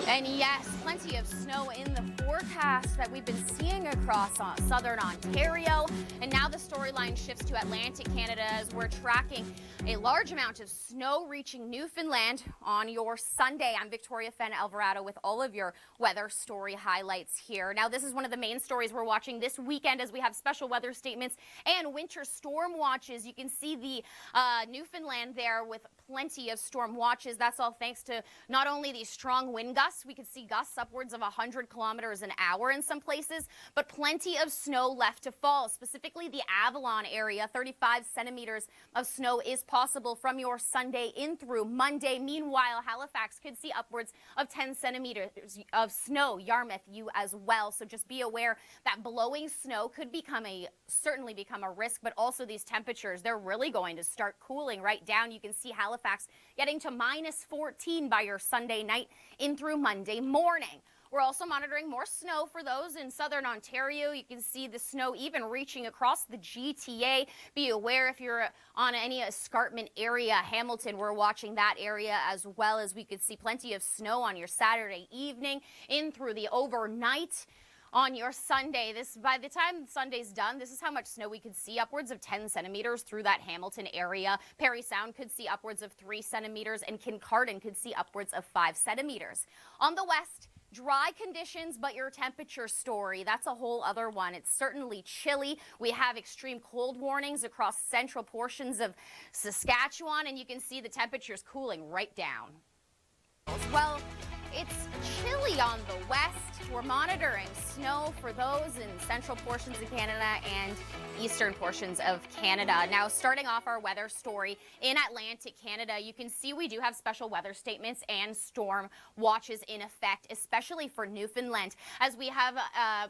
And yes, plenty of snow in the forecast that we've been seeing across southern Ontario. And now the storyline shifts to Atlantic Canada as we're tracking a large amount of snow reaching Newfoundland on your Sunday. I'm Victoria Fenn, Alvarado, with all of your weather story highlights here. Now, this is one of the main stories we're watching this weekend as we have special weather statements and winter storm watches. You can see the Newfoundland there with plenty of storm watches. That's all thanks to not only these strong wind gusts, we could see gusts upwards of 100 kilometers an hour in some places, but plenty of snow left to fall. Specifically the Avalon area, 35 centimeters of snow is possible from your Sunday in through Monday. Meanwhile, Halifax could see upwards of 10 centimeters of snow. Yarmouth, you as well. So just be aware that blowing snow could certainly become a risk, but also these temperatures, they're really going to start cooling right down. You can see Halifax getting to minus 14 by your Sunday night in through Monday morning. We're also monitoring more snow for those in southern Ontario. You can see the snow even reaching across the GTA. Be aware if you're on any escarpment area. Hamilton, we're watching that area as well, as we could see plenty of snow on your Saturday evening in through the overnight. On your Sunday, by the time Sunday's done, this is how much snow we could see, upwards of 10 centimeters through that Hamilton area. Parry Sound could see upwards of 3 centimeters, and Kincardine could see upwards of 5 centimeters. On the west, dry conditions, but your temperature story, that's a whole other one. It's certainly chilly. We have extreme cold warnings across central portions of Saskatchewan, and you can see the temperatures cooling right down. Well, it's chilly on the west. We're monitoring snow for those in central portions of Canada and eastern portions of Canada. Now, starting off our weather story in Atlantic Canada, you can see we do have special weather statements and storm watches in effect, especially for Newfoundland, as we have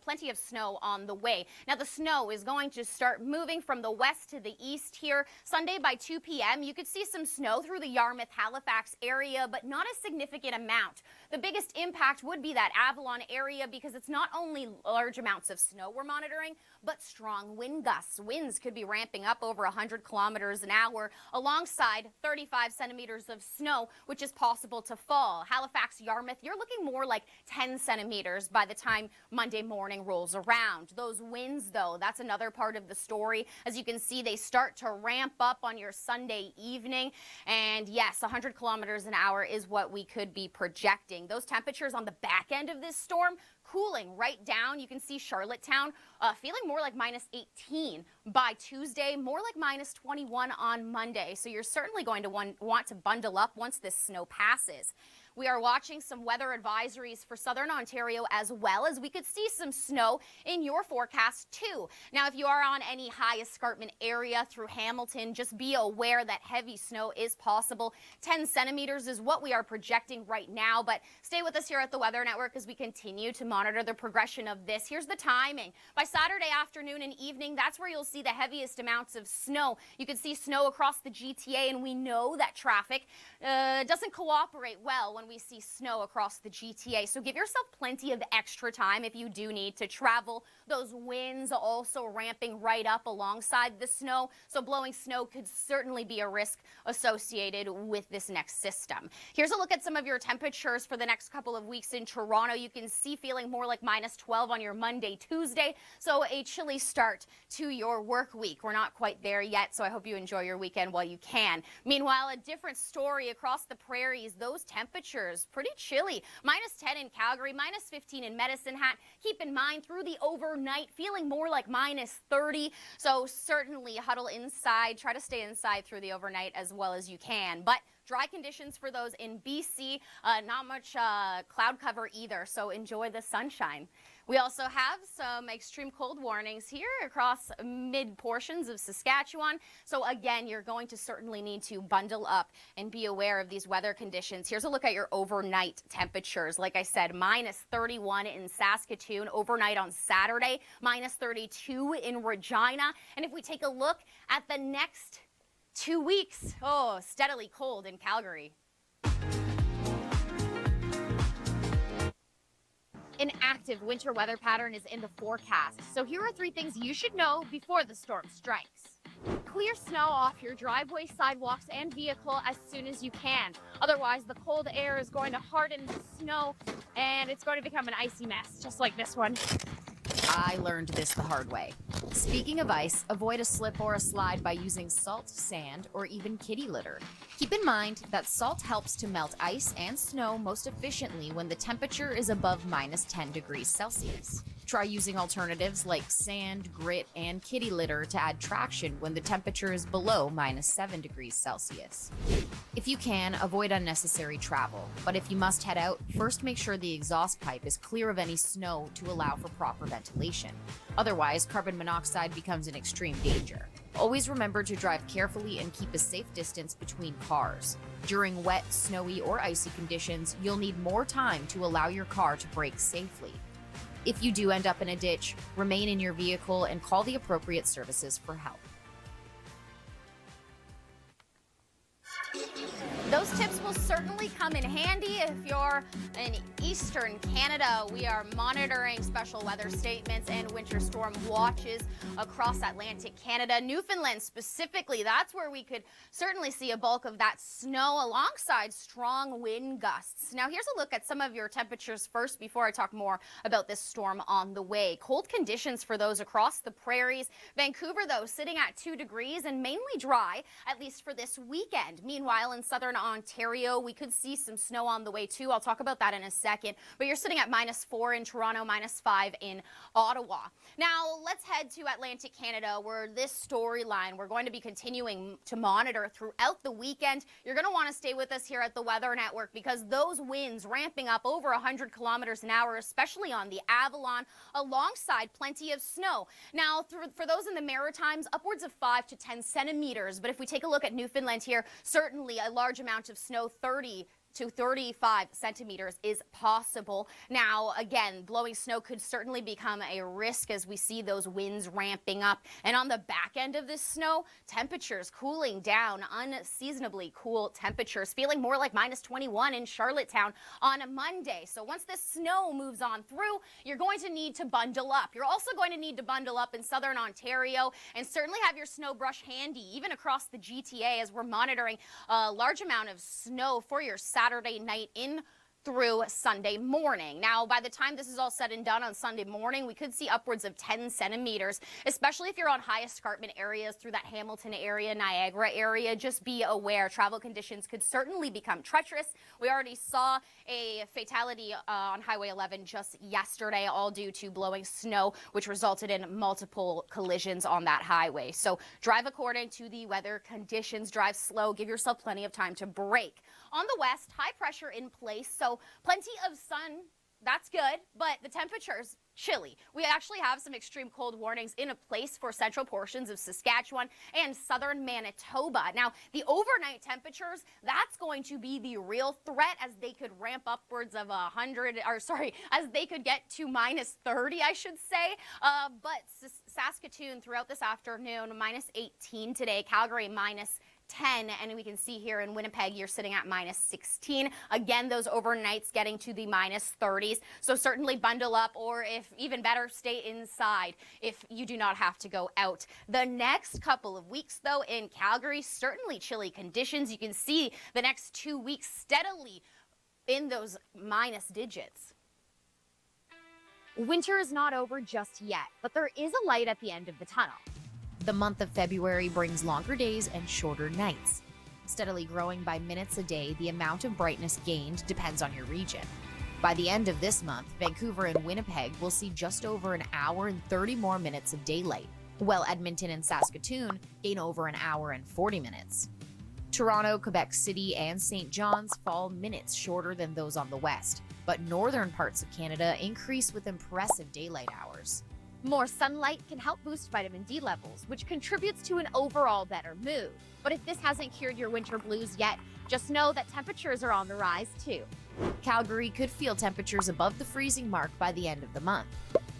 plenty of snow on the way. Now, the snow is going to start moving from the west to the east here. Sunday by 2 p.m., you could see some snow through the Yarmouth, Halifax area, but not a significant amount. The biggest impact would be that Avalon area, because it's not only large amounts of snow we're monitoring, but strong wind gusts. Winds could be ramping up over 100 kilometers an hour, alongside 35 centimeters of snow, which is possible to fall. Halifax, Yarmouth, you're looking more like 10 centimeters by the time Monday morning rolls around. Those winds, though, that's another part of the story. As you can see, they start to ramp up on your Sunday evening. And yes, 100 kilometers an hour is what we could be projecting. Those temperatures on the back end of this storm cooling right down. You can see Charlottetown feeling more like minus 18 by Tuesday, more like minus 21 on Monday. So you're certainly going to want to bundle up once this snow passes. We are watching some weather advisories for southern Ontario as well, as we could see some snow in your forecast too. Now, if you are on any high escarpment area through Hamilton, just be aware that heavy snow is possible. 10 centimeters is what we are projecting right now, but stay with us here at the Weather Network as we continue to monitor the progression of this. Here's the timing. By Saturday afternoon and evening, that's where you'll see the heaviest amounts of snow. You can see snow across the GTA, and we know that traffic doesn't cooperate well when we see snow across the GTA. So give yourself plenty of extra time if you do need to travel. Those winds also ramping right up alongside the snow. So blowing snow could certainly be a risk associated with this next system. Here's a look at some of your temperatures for the next couple of weeks in Toronto. You can see feeling more like minus 12 on your Monday, Tuesday. So a chilly start to your work week. We're not quite there yet, so I hope you enjoy your weekend while you can. Meanwhile, a different story across the prairies. Those temperatures pretty chilly. Minus 10 in Calgary, minus 15 in Medicine Hat. Keep in mind, through the overnight, feeling more like minus 30. So certainly huddle inside. Try to stay inside through the overnight as well as you can. But dry conditions for those in BC. Not much cloud cover either, so enjoy the sunshine. We also have some extreme cold warnings here across mid portions of Saskatchewan. So again, you're going to certainly need to bundle up and be aware of these weather conditions. Here's a look at your overnight temperatures. Like I said, minus 31 in Saskatoon overnight on Saturday, minus 32 in Regina. And if we take a look at the next 2 weeks, steadily cold in Calgary. An active winter weather pattern is in the forecast. So here are 3 things you should know before the storm strikes. clear snow off your driveway, sidewalks, and vehicle as soon as you can. Otherwise, the cold air is going to harden the snow and it's going to become an icy mess, just like this one. I learned this the hard way. Speaking of ice, avoid a slip or a slide by using salt, sand, or even kitty litter. Keep in mind that salt helps to melt ice and snow most efficiently when the temperature is above -10 degrees Celsius. Try using alternatives like sand, grit, and kitty litter to add traction when the temperature is below -7 degrees Celsius. If you can, avoid unnecessary travel, but if you must head out, first make sure the exhaust pipe is clear of any snow to allow for proper ventilation. Otherwise, carbon monoxide becomes an extreme danger. Always remember to drive carefully and keep a safe distance between cars. During wet, snowy, or icy conditions, you'll need more time to allow your car to brake safely. If you do end up in a ditch, remain in your vehicle and call the appropriate services for help. Those tips will certainly come in handy if you're in eastern Canada. We are monitoring special weather statements and winter storm watches across Atlantic Canada. Newfoundland specifically, that's where we could certainly see a bulk of that snow alongside strong wind gusts. Now here's a look at some of your temperatures first before I talk more about this storm on the way. Cold conditions for those across the prairies. Vancouver, though, sitting at 2 degrees and mainly dry, at least for this weekend. Meanwhile, in southern Ontario, we could see some snow on the way too. I'll talk about that in a second. But you're sitting at -4 in Toronto, -5 in Ottawa. Now let's head to Atlantic Canada, where this storyline we're going to be continuing to monitor throughout the weekend. You're going to want to stay with us here at the Weather Network because those winds ramping up over 100 kilometers an hour, especially on the Avalon, alongside plenty of snow. Now, for those in the Maritimes, upwards of 5 to 10 centimeters. But if we take a look at Newfoundland here, certainly a large amount of snow, 30 to 35 centimeters is possible. Now, again, blowing snow could certainly become a risk as we see those winds ramping up. And on the back end of this snow, temperatures cooling down, unseasonably cool temperatures, feeling more like -21 in Charlottetown on Monday. So once this snow moves on through, you're going to need to bundle up. You're also going to need to bundle up in southern Ontario and certainly have your snow brush handy, even across the GTA, as we're monitoring a large amount of snow for your Saturday night in through Sunday morning. Now, by the time this is all said and done on Sunday morning, we could see upwards of 10 centimeters, especially if you're on high escarpment areas through that Hamilton area, Niagara area. Just be aware, travel conditions could certainly become treacherous. We already saw a fatality on Highway 11 just yesterday, all due to blowing snow, which resulted in multiple collisions on that highway. So drive according to the weather conditions, drive slow, give yourself plenty of time to brake. On the west, high pressure in place, so plenty of sun. That's good, but the temperature's chilly. We actually have some extreme cold warnings in place for central portions of Saskatchewan and southern Manitoba. Now, the overnight temperatures, that's going to be the real threat, as they could ramp upwards of as they could get to -30, I should say. But Saskatoon throughout this afternoon, -18 today. Calgary, -10, and we can see here in Winnipeg, you're sitting at -16. Again, those overnights getting to the -30s. So certainly bundle up, or if even better, stay inside if you do not have to go out. The next couple of weeks, though, in Calgary, certainly chilly conditions. You can see the next 2 weeks steadily in those minus digits. Winter is not over just yet, but there is a light at the end of the tunnel. The month of February brings longer days and shorter nights. Steadily growing by minutes a day, the amount of brightness gained depends on your region. By the end of this month, Vancouver and Winnipeg will see just over an hour and 30 more minutes of daylight, while Edmonton and Saskatoon gain over an hour and 40 minutes. Toronto, Quebec City, and St. John's fall minutes shorter than those on the west, but northern parts of Canada increase with impressive daylight hours. More sunlight can help boost vitamin D levels, which contributes to an overall better mood. But if this hasn't cured your winter blues yet, just know that temperatures are on the rise too. Calgary could feel temperatures above the freezing mark by the end of the month.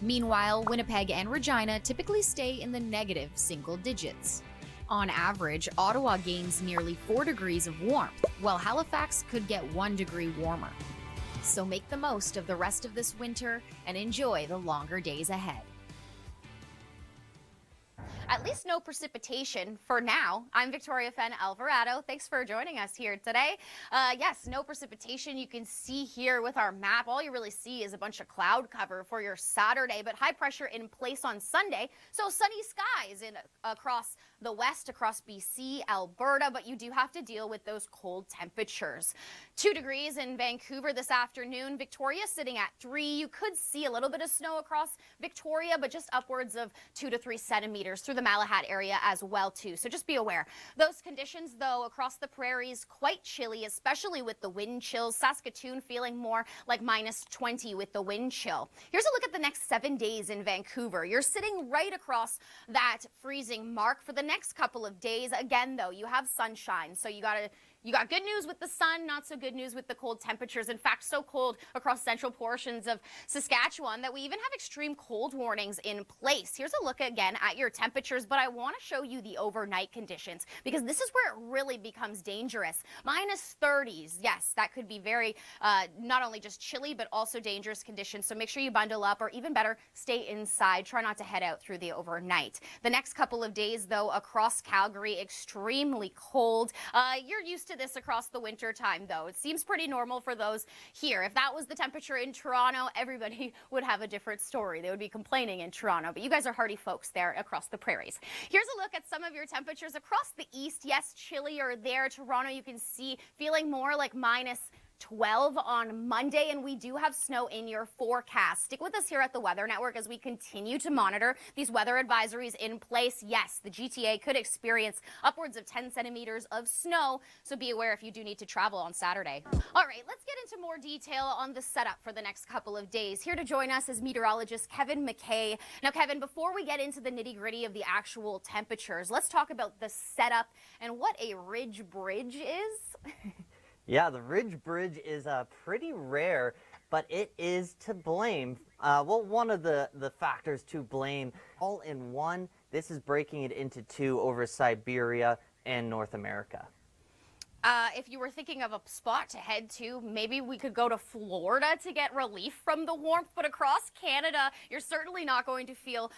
Meanwhile, Winnipeg and Regina typically stay in the negative single digits. On average, Ottawa gains nearly 4 degrees of warmth, while Halifax could get 1 degree warmer. So make the most of the rest of this winter and enjoy the longer days ahead. at least no precipitation for now. I'm Victoria Fenn Alvarado. Thanks for joining us here today. Yes, no precipitation. You can see here with our map, all you really see is a bunch of cloud cover for your Saturday, but high pressure in place on Sunday. So sunny skies across the west, across BC, Alberta, but you do have to deal with those cold temperatures. 2 degrees in Vancouver this afternoon. Victoria sitting at 3. You could see a little bit of snow across Victoria, but just upwards of 2 to 3 centimeters through the Malahat area as well too. So just be aware. Those conditions though across the prairies quite chilly, especially with the wind chills. Saskatoon feeling more like minus 20 with the wind chill. Here's a look at the next 7 days in Vancouver. You're sitting right across that freezing mark for the next couple of days. Again though, you have sunshine, so you got good news with the sun, not so good news with the cold temperatures. In fact, so cold across central portions of Saskatchewan that we even have extreme cold warnings in place. Here's a look again at your temperatures, but I want to show you the overnight conditions because this is where it really becomes dangerous. Minus 30s. Yes, that could be very, not only just chilly, but also dangerous conditions. So make sure you bundle up, or even better, stay inside. Try not to head out through the overnight. The next couple of days, though, across Calgary, extremely cold. You're used to this across the winter time though. It seems pretty normal for those here. If that was the temperature in Toronto, everybody would have a different story. They would be complaining in Toronto, but you guys are hardy folks there across the prairies. Here's a look at some of your temperatures across the east. Yes, chillier there. Toronto, you can see feeling more like minus 12 on Monday, and we do have snow in your forecast. Stick with us here at the Weather Network as we continue to monitor these weather advisories in place. Yes, the GTA could experience upwards of 10 centimeters of snow, so be aware if you do need to travel on Saturday. All right, let's get into more detail on the setup for the next couple of days. Here to join us is meteorologist Kevin McKay. Now, Kevin, before we get into the nitty-gritty of the actual temperatures, let's talk about the setup and what a ridge bridge is. Yeah, the ridge bridge is pretty rare, but it is to blame. Well, one of the factors to blame. All in one, this is breaking it into 2 over Siberia and North America. If you were thinking of a spot to head to, maybe we could go to Florida to get relief from the warmth, but across Canada, you're certainly not going to feel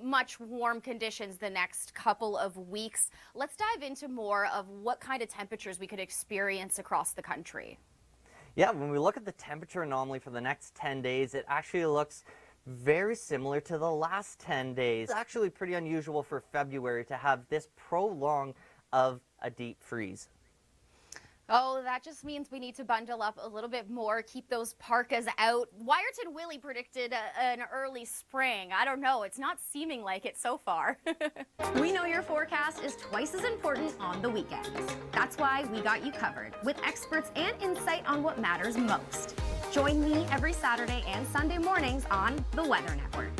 much warm conditions the next couple of weeks. Let's dive into more of what kind of temperatures we could experience across the country. Yeah, when we look at the temperature anomaly for the next 10 days, it actually looks very similar to the last 10 days. It's actually pretty unusual for February to have this prolonged of a deep freeze. Oh, that just means we need to bundle up a little bit more, keep those parkas out. Wyerton Willie predicted an early spring. I don't know. It's not seeming like it so far. We know your forecast is twice as important on the weekends. That's why we got you covered with experts and insight on what matters most. Join me every Saturday and Sunday mornings on the Weather Network.